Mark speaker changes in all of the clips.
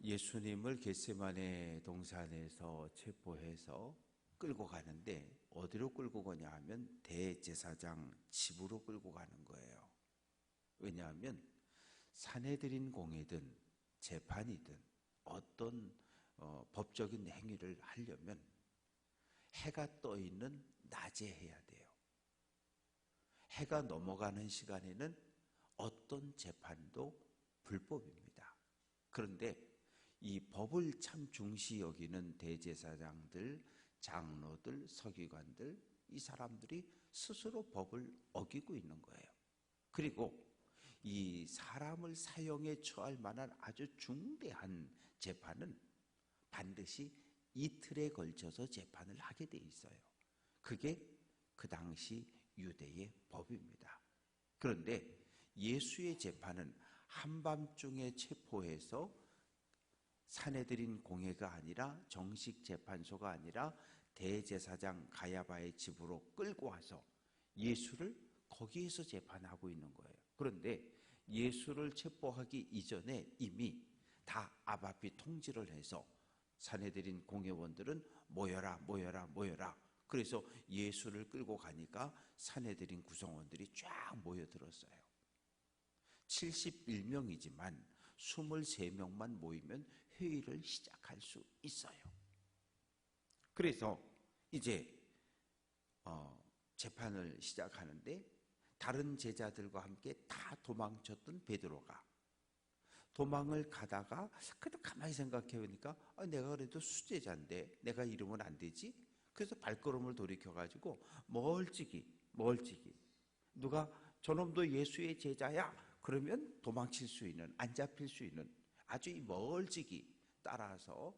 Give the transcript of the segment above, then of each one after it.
Speaker 1: 예수님을 겟세마네 동산에서 체포해서 끌고 가는데 어디로 끌고 가냐 하면 대제사장 집으로 끌고 가는 거예요. 왜냐하면 산헤드린 공회든 재판이든 어떤 법적인 행위를 하려면 해가 떠 있는 낮에 해야 돼요. 해가 넘어가는 시간에는 어떤 재판도 불법입니다. 그런데 이 법을 참 중시 여기는 대제사장들, 장로들, 서기관들, 이 사람들이 스스로 법을 어기고 있는 거예요. 그리고 이 사람을 사형에 처할 만한 아주 중대한 재판은 반드시 이틀에 걸쳐서 재판을 하게 돼 있어요. 그게 그 당시 유대의 법입니다. 그런데 예수의 재판은 한밤중에 체포해서 산헤드린 공회가 아니라 정식 재판소가 아니라 대제사장 가야바의 집으로 끌고 와서 예수를 거기에서 재판하고 있는 거예요. 그런데 예수를 체포하기 이전에 이미 다 아바피 통지를 해서 산헤드린 공회원들은 모여라 모여라 모여라. 그래서 예수를 끌고 가니까 산헤드린 구성원들이 쫙 모여들었어요. 71명이지만 23명만 모이면 회의를 시작할 수 있어요. 그래서 이제 재판을 시작하는데 다른 제자들과 함께 다 도망쳤던 베드로가 도망을 가다가 그래도 가만히 생각해 보니까 내가 그래도 수제자인데 내가 이러면 안 되지? 그래서 발걸음을 돌이켜가지고 멀찍이 누가 저놈도 예수의 제자야? 그러면 도망칠 수 있는, 안 잡힐 수 있는 아주 멀찍이 따라서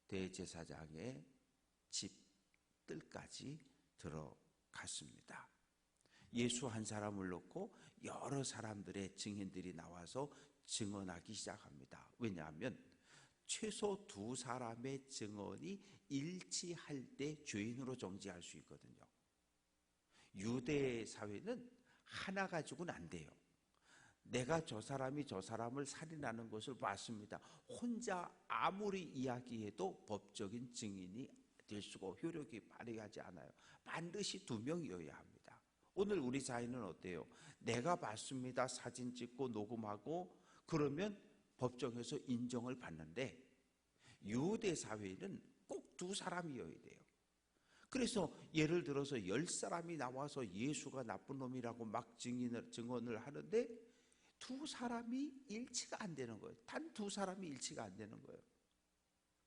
Speaker 1: 대제사장의 집 뜰까지 들어갔습니다. 예수 한 사람을 놓고 여러 사람들의 증인들이 나와서 증언하기 시작합니다. 왜냐하면 최소 2사람의 증언이 일치할 때 죄인으로 정죄할 수 있거든요. 유대 사회는 하나 가지고는 안 돼요. 내가 저 사람이 저 사람을 살인하는 것을 봤습니다. 혼자 아무리 이야기해도 법적인 증인이 될 수가 효력이 발휘하지 않아요. 반드시 2명이어야 합니다. 오늘 우리 사회는 어때요? 내가 봤습니다. 사진 찍고 녹음하고 그러면 법정에서 인정을 받는데 유대 사회는 꼭 2사람이어야 돼요. 그래서 예를 들어서 10사람이 나와서 예수가 나쁜 놈이라고 막 증언을 하는데 2사람이 일치가 안 되는 거예요. 단 2사람이 일치가 안 되는 거예요.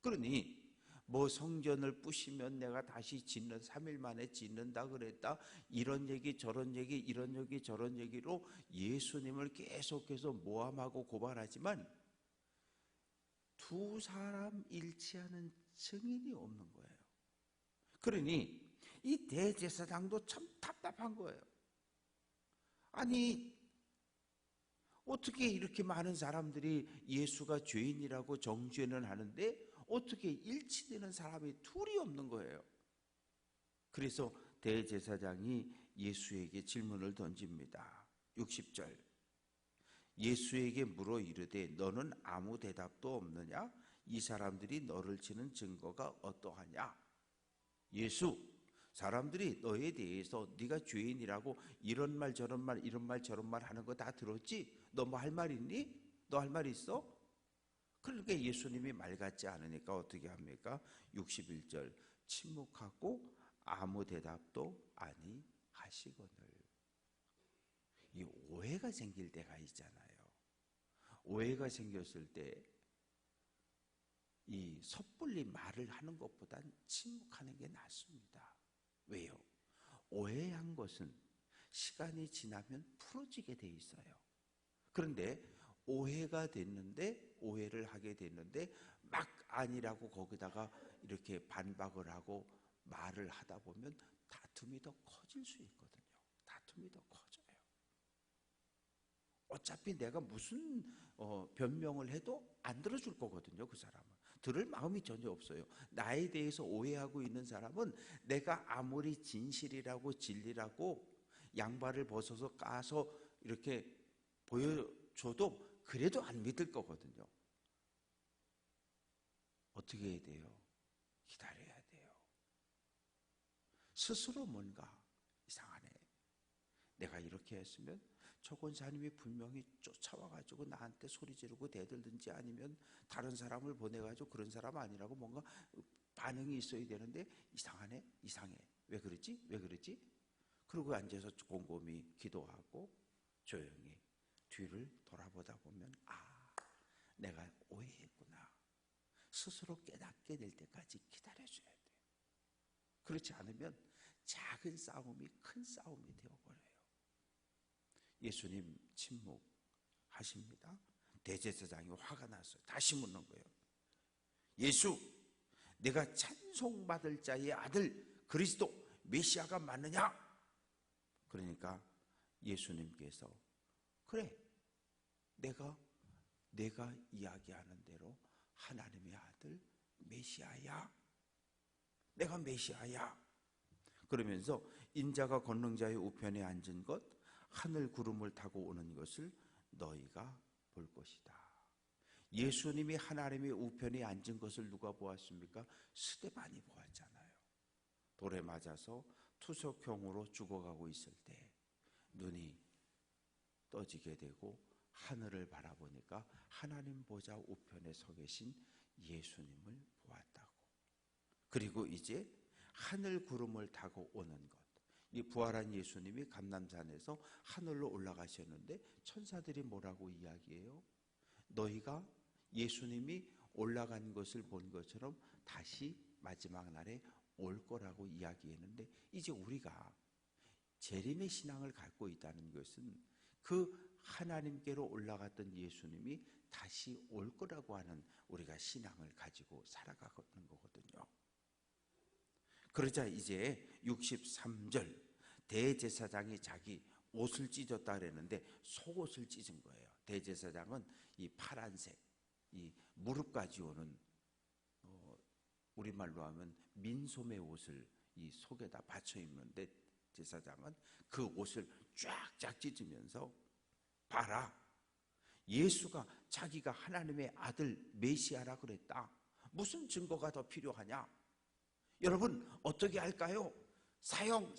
Speaker 1: 그러니 뭐 성전을 부시면 내가 다시 짓는 3일 만에 짓는다 그랬다. 이런 얘기 저런 얘기 이런 얘기 저런 얘기로 예수님을 계속해서 모함하고 고발하지만 2사람 일치하는 증인이 없는 거예요. 그러니 이 대제사장도 참 답답한 거예요. 아니 어떻게 이렇게 많은 사람들이 예수가 죄인이라고 정죄는 하는데 어떻게 일치되는 사람이 둘이 없는 거예요. 그래서 대제사장이 예수에게 질문을 던집니다. 60절 예수에게 물어 이르되 너는 아무 대답도 없느냐? 이 사람들이 너를 치는 증거가 어떠하냐? 예수 사람들이 너에 대해서 네가 죄인이라고 이런 말 저런 말 이런 말 저런 말 하는 거 다 들었지? 너 뭐 할 말 있니? 너 할 말 있어? 그러니까 예수님이 말 같지 않으니까 어떻게 합니까? 61절 침묵하고 아무 대답도 아니하시거늘. 이 오해가 생길 때가 있잖아요. 오해가 생겼을 때 이 섣불리 말을 하는 것보단 침묵하는 게 낫습니다. 왜요? 오해한 것은 시간이 지나면 풀어지게 돼 있어요. 그런데 오해가 됐는데 오해를 하게 됐는데 막 아니라고 거기다가 이렇게 반박을 하고 말을 하다 보면 다툼이 더 커질 수 있거든요. 다툼이 더 커져요. 어차피 내가 무슨 변명을 해도 안 들어줄 거거든요. 그 사람은 들을 마음이 전혀 없어요. 나에 대해서 오해하고 있는 사람은 내가 아무리 진실이라고 진리라고 양발을 벗어서 까서 이렇게 보여줘도 그래도 안 믿을 거거든요. 어떻게 해야 돼요? 기다려야 돼요. 스스로 뭔가 이상하네. 내가 이렇게 했으면 저 권사님이 분명히 쫓아와가지고 나한테 소리 지르고 대들든지 아니면 다른 사람을 보내가지고 그런 사람 아니라고 뭔가 반응이 있어야 되는데 이상하네? 이상해. 왜 그러지? 왜 그러지? 그러고 앉아서 곰곰이 기도하고 조용히 뒤를 돌아보다 보면 내가 오해했구나. 스스로 깨닫게 될 때까지 기다려줘야 돼요. 그렇지 않으면 작은 싸움이 큰 싸움이 되어버려요. 예수님 침묵하십니다. 대제사장이 화가 났어요. 다시 묻는 거예요. 예수, 내가 찬송받을 자의 아들 그리스도 메시아가 맞느냐? 그러니까 예수님께서 그래, 내가 이야기하는 대로 하나님의 아들 메시아야. 내가 메시아야. 그러면서 인자가 권능자의 우편에 앉은 것, 하늘 구름을 타고 오는 것을 너희가 볼 것이다. 예수님이 하나님의 우편에 앉은 것을 누가 보았습니까? 스데반이 보았잖아요. 돌에 맞아서 투석형으로 죽어가고 있을 때 눈이 떠지게 되고 하늘을 바라보니까 하나님 보좌 우편에 서 계신 예수님을 보았다고. 그리고 이제 하늘 구름을 타고 오는 것, 이 부활한 예수님이 감람산에서 하늘로 올라가셨는데 천사들이 뭐라고 이야기해요? 너희가 예수님이 올라간 것을 본 것처럼 다시 마지막 날에 올 거라고 이야기했는데, 이제 우리가 재림의 신앙을 갖고 있다는 것은 그 하나님께로 올라갔던 예수님이 다시 올 거라고 하는 우리가 신앙을 가지고 살아가는 거거든요. 그러자 이제 63절, 대제사장이 자기 옷을 찢었다 그랬는데 속옷을 찢은 거예요. 대제사장은 이 파란색, 이 무릎까지 오는 우리말로 하면 민소매 옷을 이 속에다 받쳐 입는데, 제사장은 그 옷을 쫙쫙 찢으면서 봐라, 예수가 자기가 하나님의 아들 메시아라 그랬다. 무슨 증거가 더 필요하냐? 여러분 어떻게 할까요? 사형.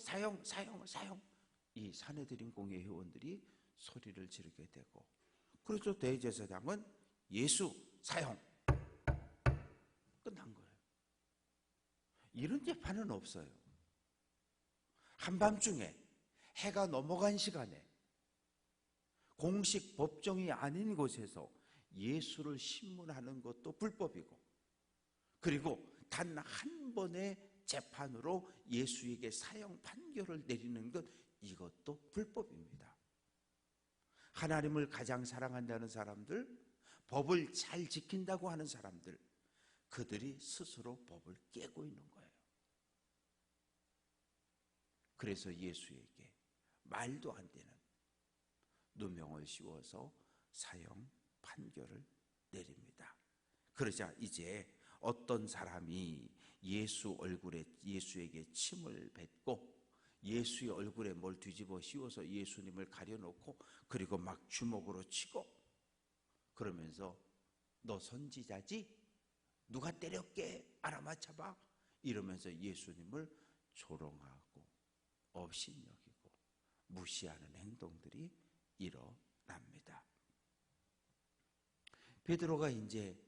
Speaker 1: 이 산헤드린 공회 회원들이 소리를 지르게 되고, 그래서 대제사장은 예수 사형, 끝난 거예요. 이런 재판은 없어요. 한밤중에 해가 넘어간 시간에 공식 법정이 아닌 곳에서 예수를 신문하는 것도 불법이고, 그리고 단 한 번의 재판으로 예수에게 사형 판결을 내리는 것, 이것도 불법입니다. 하나님을 가장 사랑한다는 사람들, 법을 잘 지킨다고 하는 사람들, 그들이 스스로 법을 깨고 있는 거예요. 그래서 예수에게 말도 안 되는 누명을 씌워서 사형 판결을 내립니다. 그러자 이제 어떤 사람이 예수에게 침을 뱉고 예수의 얼굴에 뭘 뒤집어 씌워서 예수님을 가려놓고, 그리고 막 주먹으로 치고, 그러면서 너 선지자지? 누가 때렸게? 알아맞혀봐. 이러면서 예수님을 조롱하고 업신여기고 무시하는 행동들이 일어납니다. 베드로가 이제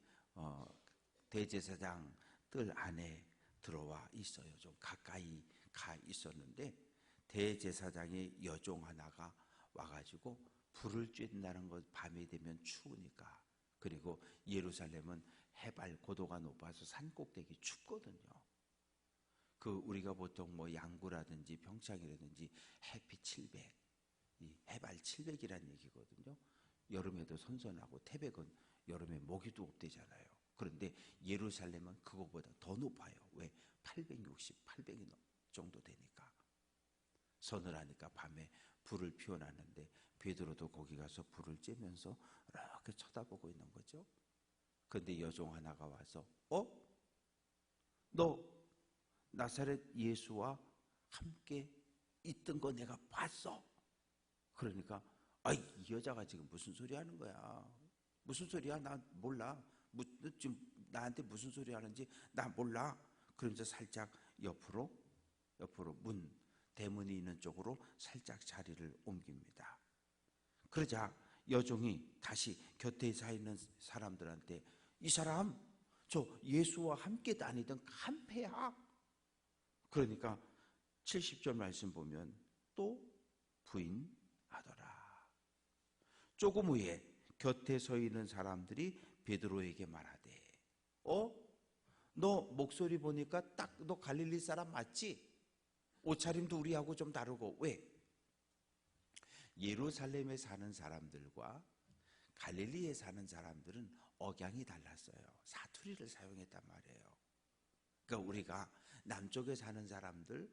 Speaker 1: 대제사장 뜰 안에 들어와 있어요. 좀 가까이 가 있었는데 대제사장의 여종 하나가 와가지고 불을 쬐는다는 것, 밤이 되면 추우니까. 그리고 예루살렘은 해발 고도가 높아서 산꼭대기 춥거든요. 그 우리가 보통 뭐 양구라든지 평창이라든지 햇빛 700, 이 해발 700이라는 얘기거든요. 여름에도 선선하고 태백은 여름에 모기도 없대잖아요. 그런데 예루살렘은 그거보다 더 높아요. 왜? 860, 800이 정도 되니까. 서늘하니까 밤에 불을 피워놨는데 베드로도 거기 가서 불을 쬐면서 이렇게 쳐다보고 있는 거죠. 그런데 여종 하나가 와서 너 나사렛 예수와 함께 있던 거 내가 봤어. 그러니까 이 여자가 지금 무슨 소리 하는 거야? 무슨 소리야? 나 몰라. 지금 나한테 무슨 소리 하는지 나 몰라. 그러면서 살짝 옆으로 대문이 있는 쪽으로 살짝 자리를 옮깁니다. 그러자 여종이 다시 곁에 서 있는 사람들한테 이 사람 저 예수와 함께 다니던 한패야. 그러니까 70절 말씀 보면 또 부인하더라. 조금 후에 곁에 서 있는 사람들이 베드로에게 말하되 너 목소리 보니까 딱 너 갈릴리 사람 맞지? 옷차림도 우리하고 좀 다르고. 왜? 예루살렘에 사는 사람들과 갈릴리에 사는 사람들은 억양이 달랐어요. 사투리를 사용했단 말이에요. 그러니까 우리가 남쪽에 사는 사람들,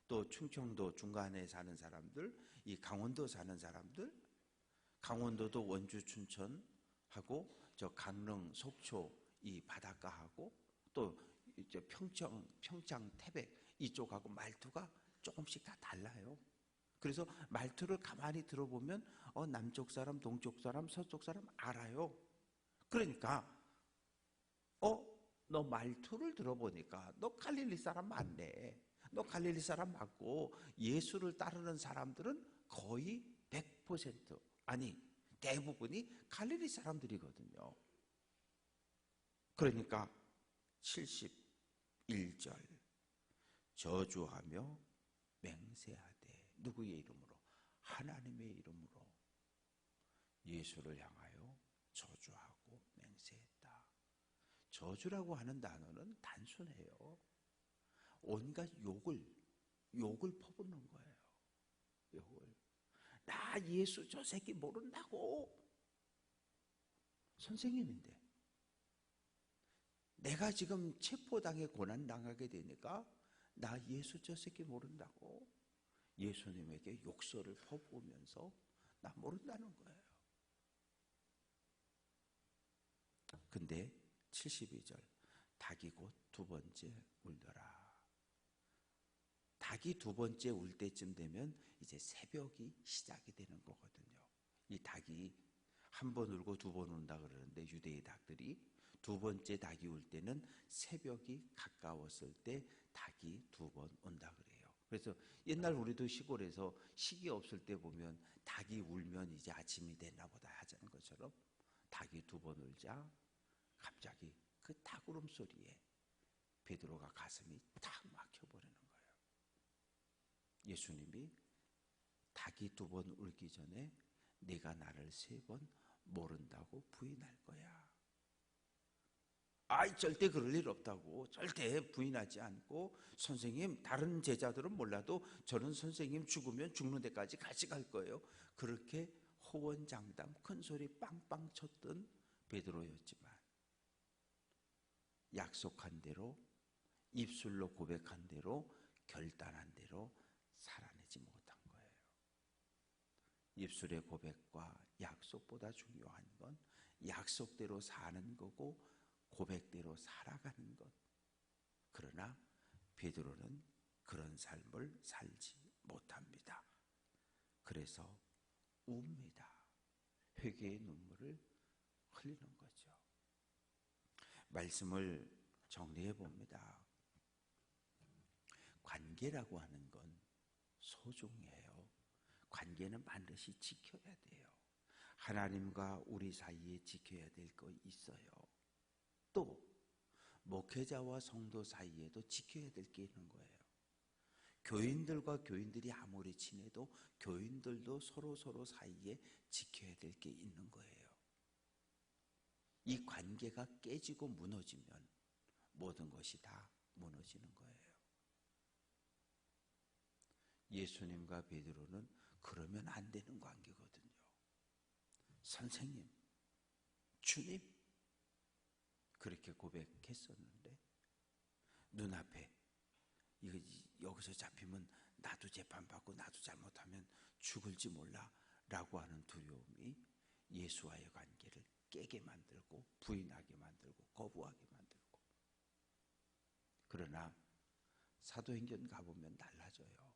Speaker 1: 또 충청도 중간에 사는 사람들, 이 강원도 사는 사람들, 강원도도 원주 춘천하고 저 강릉 속초 이 바닷가하고 또 이제 평창 태백 이쪽하고 말투가 조금씩 다 달라요. 그래서 말투를 가만히 들어보면 남쪽 사람, 동쪽 사람, 서쪽 사람 알아요. 그러니까 너 말투를 들어보니까 너 갈릴리 사람 맞네. 너 갈릴리 사람 맞고 예수를 따르는 사람들은 거의 100% 아니 대부분이 갈릴리 사람들이거든요. 그러니까 71절 저주하며 맹세하되 누구의 이름으로? 하나님의 이름으로 예수를 향하여 저주하고 맹세했다. 저주라고 하는 단어는 단순해요. 온갖 욕을 퍼붓는 거예요. 욕을. 나 예수 저 새끼 모른다고. 선생님인데 내가 지금 체포당해 고난당하게 되니까 나 예수 저 새끼 모른다고 예수님에게 욕설을 퍼부으면서 나 모른다는 거예요. 근데 72절 닭이 곧 두 번째 울더라. 닭이 두 번째 울 때쯤 되면 이제 새벽이 시작이 되는 거거든요. 이 닭이 한 번 울고 두 번 운다 그러는데 유대의 닭들이 두 번째 닭이 울 때는 새벽이 가까웠을 때 닭이 두 번 온다 그래요. 그래서 옛날 우리도 시골에서 식이 없을 때 보면 닭이 울면 이제 아침이 됐나 보다 하자는 것처럼 닭이 두 번 울자 갑자기 그 닭 울음소리에 베드로가 가슴이 탁 막혀버리는 거예요. 예수님이 닭이 두 번 울기 전에 네가 나를 세 번 모른다고 부인할 거야. 아이 절대 그럴 일 없다고. 절대 부인하지 않고 선생님 다른 제자들은 몰라도 저는 선생님 죽으면 죽는 데까지 같이 갈 거예요. 그렇게 호언장담 큰 소리 빵빵 쳤던 베드로였지만 약속한 대로 입술로 고백한 대로 결단한 대로 살아내지 못한 거예요. 입술의 고백과 약속보다 중요한 건 약속대로 사는 거고 고백대로 살아가는 것. 그러나 베드로는 그런 삶을 살지 못합니다. 그래서 웁니다. 회개의 눈물을 흘리는 거죠. 말씀을 정리해 봅니다. 관계라고 하는 건 소중해요. 관계는 반드시 지켜야 돼요. 하나님과 우리 사이에 지켜야 될 거 있어요. 또 목회자와 성도 사이에도 지켜야 될 게 있는 거예요. 교인들과 교인들이 아무리 친해도 교인들도 서로 사이에 지켜야 될 게 있는 거예요. 이 관계가 깨지고 무너지면 모든 것이 다 무너지는 거예요. 예수님과 베드로는 그러면 안 되는 관계거든요. 선생님, 주님 그렇게 고백했었는데 눈앞에 이거 여기서 잡히면 나도 재판받고 나도 잘못하면 죽을지 몰라 라고 하는 두려움이 예수와의 관계를 깨게 만들고 부인하게 만들고 거부하게 만들고. 그러나 사도행전 가보면 달라져요.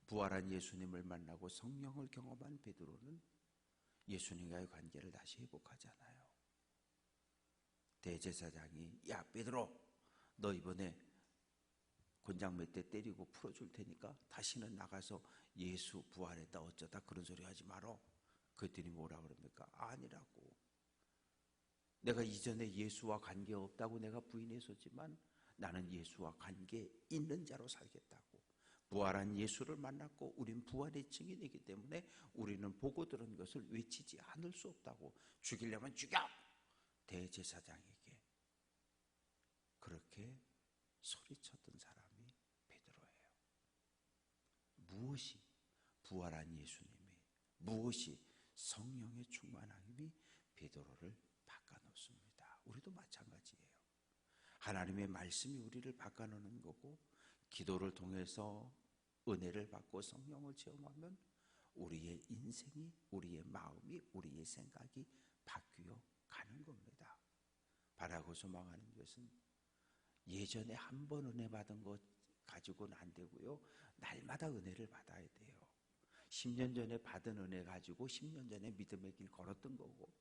Speaker 1: 부활한 예수님을 만나고 성령을 경험한 베드로는 예수님과의 관계를 다시 회복하잖아요. 대제사장이 야 베드로 너 이번에 권장 몇 대 때리고 풀어줄 테니까 다시는 나가서 예수 부활했다 어쩌다 그런 소리 하지 마라. 그랬더니 뭐라 그럽니까? 아니라고. 내가 이전에 예수와 관계없다고 내가 부인했었지만 나는 예수와 관계 있는 자로 살겠다고. 부활한 예수를 만났고 우린 부활의 증인이기 때문에 우리는 보고 들은 것을 외치지 않을 수 없다고. 죽이려면 죽여! 대제사장에게 그렇게 소리쳤던 사람이 베드로예요. 무엇이 부활한 예수님이, 무엇이 성령의 충만함이 베드로를 바꿔놓습니다. 우리도 마찬가지예요. 하나님의 말씀이 우리를 바꿔놓는 거고 기도를 통해서 은혜를 받고 성령을 체험하면 우리의 인생이, 우리의 마음이, 우리의 생각이 바뀌어 가는 겁니다. 바라고 소망하는 것은 예전에 한 번 은혜 받은 것 가지고는 안 되고요. 날마다 은혜를 받아야 돼요. 10년 전에 받은 은혜 가지고 10년 전에 믿음의 길 걸었던 거고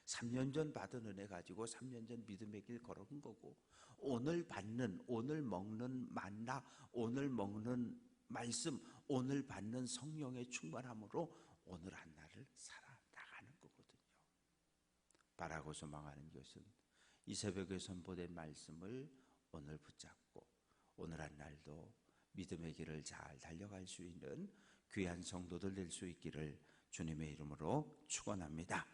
Speaker 1: 3년 전 받은 은혜 가지고 3년 전 믿음의 길 걸은 거고 오늘 받는, 오늘 먹는 만나, 오늘 먹는 말씀, 오늘 받는 성령의 충만함으로 오늘 한 날을 살아나가는 거거든요. 바라고 소망하는 것은 이 새벽에 선포된 말씀을 오늘 붙잡고 오늘 한 날도 믿음의 길을 잘 달려갈 수 있는 귀한 성도들 될 수 있기를 주님의 이름으로 축원합니다.